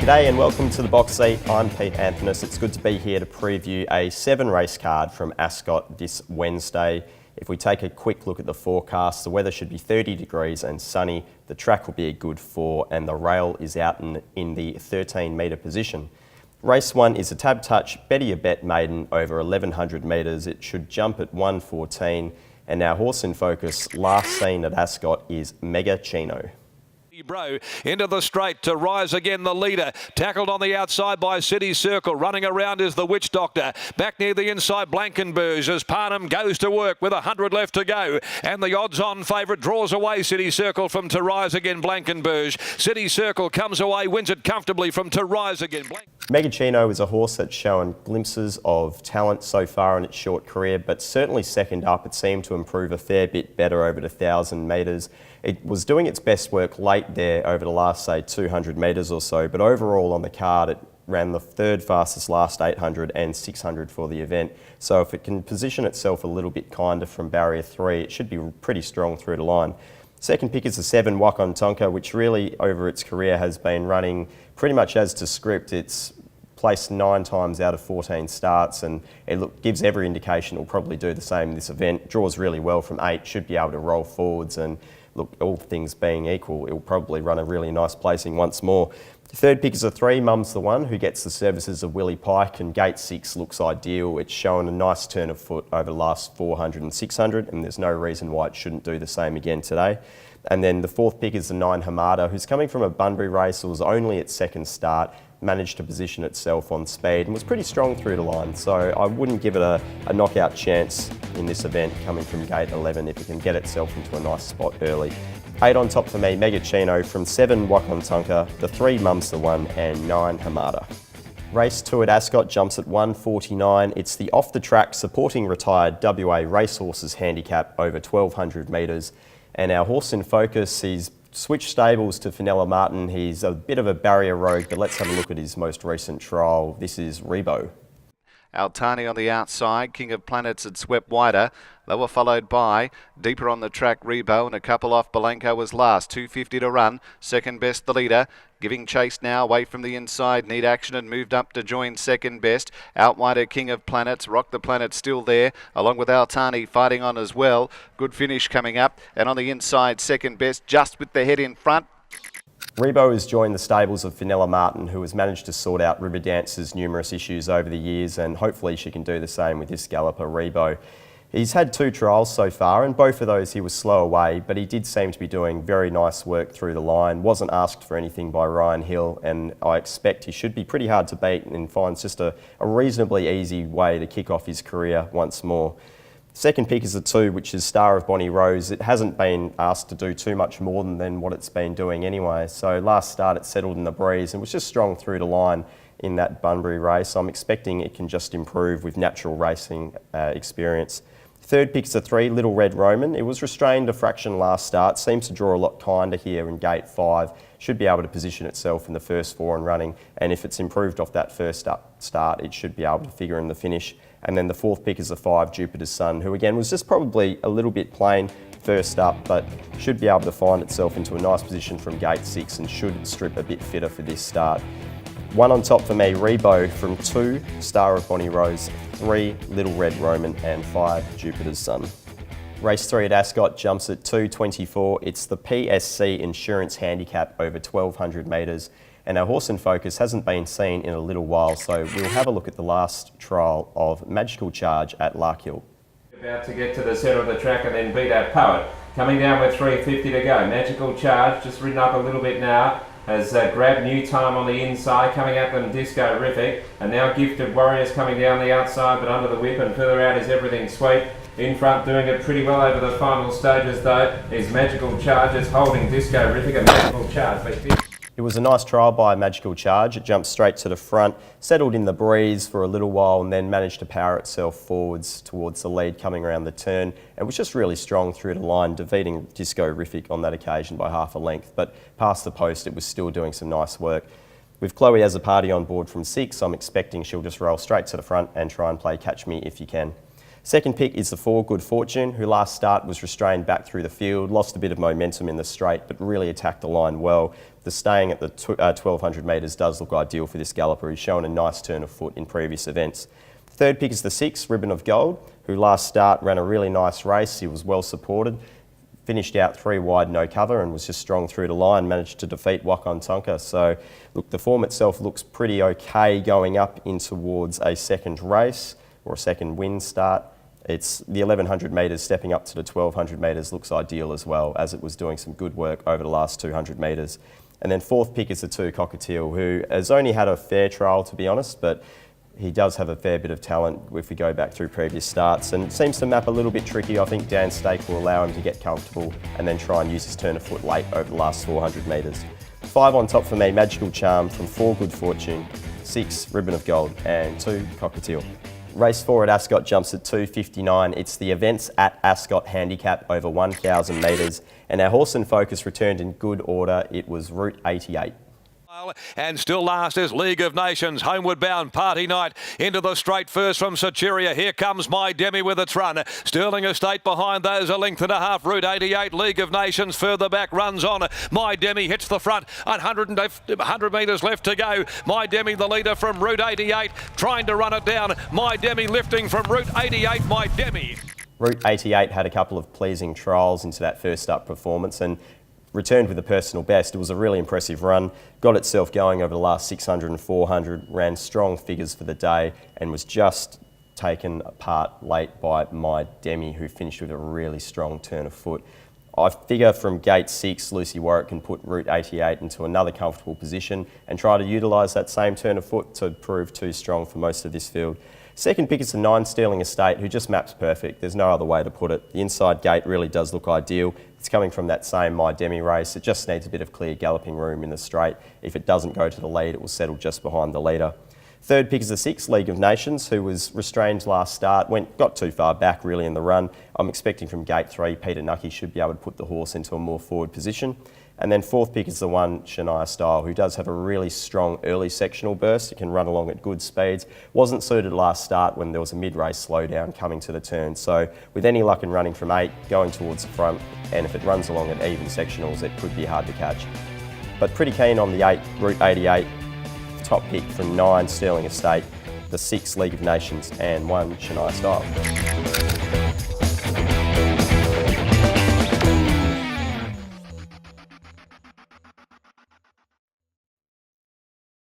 G'day and welcome to the Box Seat. I'm Pete Anthonus. It's good to be here to preview a 7-race card from Ascot this Wednesday. If we take a quick look at the forecast, the weather should be 30 degrees and sunny. The track will be a good 4 and the rail is out in the 13-metre position. Race 1 is a Tab Touch Betty a Bet maiden over 1100 metres. It should jump at 1:14 and our horse in focus last seen at Ascot is Mega Chino. Bro into the straight to Rise Again, the leader. Tackled on the outside by City Circle. Running around is the Witch Doctor. Back near the inside, Blankenberge as Parnham goes to work with 100 left to go. And the odds-on favourite draws away City Circle from To Rise Again, Blankenberge. City Circle comes away, wins it comfortably from To Rise Again. Mega Chino is a horse that's shown glimpses of talent so far in its short career, but certainly second up. It seemed to improve a fair bit better over the 1,000 metres. It was doing its best work late there over the last, say, 200 metres or so, but overall on the card it ran the third fastest last 800 and 600 for the event. So if it can position itself a little bit kinder from barrier 3, it should be pretty strong through the line. Second pick is the 7 Wakon Tonka, which really over its career has been running pretty much as to script. It's placed 9 times out of 14 starts and it gives every indication it will probably do the same in this event. Draws really well from 8, should be able to roll forwards and look, all things being equal, it will probably run a really nice placing once more. Third pick is a 3, Mum's the One, who gets the services of Willie Pike, and gate 6 looks ideal. It's shown a nice turn of foot over the last 400 and 600, and there's no reason why it shouldn't do the same again today. And then the 4th pick is the 9, Hamada, who's coming from a Bunbury race. It was only its second start, managed to position itself on speed and was pretty strong through the line. So I wouldn't give it a knockout chance in this event coming from gate 11 if it can get itself into a nice spot early. 8 on top for me, Mega Chino from 7 Wakon Tonka, the 3 Mum's the One and 9 Hamada. Race 2 at Ascot jumps at 1:49. It's the off-the-track supporting retired WA Racehorses handicap over 1200 metres. And our horse in focus, he's switched stables to Fenella Martin. He's a bit of a barrier rogue, but let's have a look at his most recent trial. This is Rebo. Altani on the outside, King of Planets had swept wider. They were followed by deeper on the track Rebo, and a couple off. Belenko was last, 2:50 to run. Second best the leader, giving chase now away from the inside. Need Action had moved up to join second best. Out wider King of Planets, Rock the Planet still there, along with Altani fighting on as well. Good finish coming up, and on the inside second best, just with the head in front. Rebo has joined the stables of Fenella Martin, who has managed to sort out Riverdance's numerous issues over the years, and hopefully she can do the same with this galloper Rebo. He's had 2 trials so far, and both of those he was slow away, but he did seem to be doing very nice work through the line. Wasn't asked for anything by Ryan Hill, and I expect he should be pretty hard to beat and finds just a reasonably easy way to kick off his career once more. Second pick is a 2, which is Star of Bonnie Rose. It hasn't been asked to do too much more than what it's been doing anyway. So last start it settled in the breeze and was just strong through the line in that Bunbury race. I'm expecting it can just improve with natural racing experience. Third pick is a 3, Little Red Roman. It was restrained a fraction last start. Seems to draw a lot kinder here in gate 5. Should be able to position itself in the first 4 and running. And if it's improved off that first start, it should be able to figure in the finish. And then the 4th pick is a 5, Jupiter's Sun, who again was just probably a little bit plain first up, but should be able to find itself into a nice position from gate 6 and should strip a bit fitter for this start. 1 on top for me, Rebo from 2, Star of Bonnie Rose, 3, Little Red Roman and 5, Jupiter's Sun. Race 3 at Ascot jumps at 2:24. It's the PSC Insurance Handicap over 1200 metres. And our horse in focus hasn't been seen in a little while, so we'll have a look at the last trial of Magical Charge at Larkhill. About to get to the centre of the track and then beat our Poet. Coming down with 3:50 to go. Magical Charge, just ridden up a little bit now, has grabbed new time on the inside, coming at them Disco-rific, and now Gifted Warriors coming down the outside but under the whip, and further out is Everything Sweet. In front doing it pretty well over the final stages though is Magical Charge, is holding Disco-rific, and Magical Charge. It was a nice trial by Magical Charge. It jumped straight to the front, settled in the breeze for a little while and then managed to power itself forwards towards the lead coming around the turn and was just really strong through the line, defeating Disco-rific on that occasion by half a length. But past the post, it was still doing some nice work. With Chloe as a party on board from 6, I'm expecting she'll just roll straight to the front and try and play Catch Me If You Can. Second pick is the 4 Good Fortune, who last start was restrained back through the field, lost a bit of momentum in the straight, but really attacked the line well. The staying at the 1200 metres does look ideal for this galloper. He's shown a nice turn of foot in previous events. Third pick is the 6 Ribbon of Gold, who last start ran a really nice race. He was well supported, finished out 3 wide, no cover, and was just strong through the line, managed to defeat Wakon Tonka. So, look, the form itself looks pretty okay going up in towards a second race or a second win start. It's the 1100 metres stepping up to the 1200 metres looks ideal as well, as it was doing some good work over the last 200 metres. And then fourth pick is the 2 Cockatiel, who has only had a fair trial, to be honest, but he does have a fair bit of talent if we go back through previous starts, and it seems to map a little bit tricky. I think Dan Stake will allow him to get comfortable and then try and use his turn of foot late over the last 400 metres. 5 on top for me, Magical Charm from 4 Good Fortune, 6 Ribbon of Gold and 2 Cockatiel. Race 4 at Ascot jumps at 2:59. It's the Events at Ascot handicap over 1,000 metres, and our horse and focus returned in good order. It was Route 88. And still last is League of Nations, homeward bound Party Night into the straight first from Sachuria. Here comes My Demi with its run. Sterling Estate behind those, a length and a half. Route 88, League of Nations further back runs on. My Demi hits the front, 100 metres left to go. My Demi the leader from Route 88, trying to run it down. My Demi lifting from Route 88, My Demi. Route 88 had a couple of pleasing trials into that first up performance and returned with a personal best. It was a really impressive run, got itself going over the last 600 and 400, ran strong figures for the day and was just taken apart late by My Demi, who finished with a really strong turn of foot. I figure from gate 6, Lucy Warwick can put Route 88 into another comfortable position and try to utilise that same turn of foot to prove too strong for most of this field. Second pick is the 9 Sterling Estate, who just maps perfect. There's no other way to put it. The inside gate really does look ideal. It's coming from that same My Demi race. It just needs a bit of clear galloping room in the straight. If it doesn't go to the lead, it will settle just behind the leader. Third pick is the 6 League of Nations, who was restrained last start, got too far back really in the run. I'm expecting from gate 3, Peter Nucky should be able to put the horse into a more forward position. And then fourth pick is the 1 Shania Style, who does have a really strong early sectional burst. It can run along at good speeds. Wasn't suited last start when there was a mid-race slowdown coming to the turn. So with any luck in running from 8, going towards the front, and if it runs along at even sectionals, it could be hard to catch. But pretty keen on the 8, Route 88, top pick from 9 Sterling Estate, the 6 League of Nations and 1 Shania Style.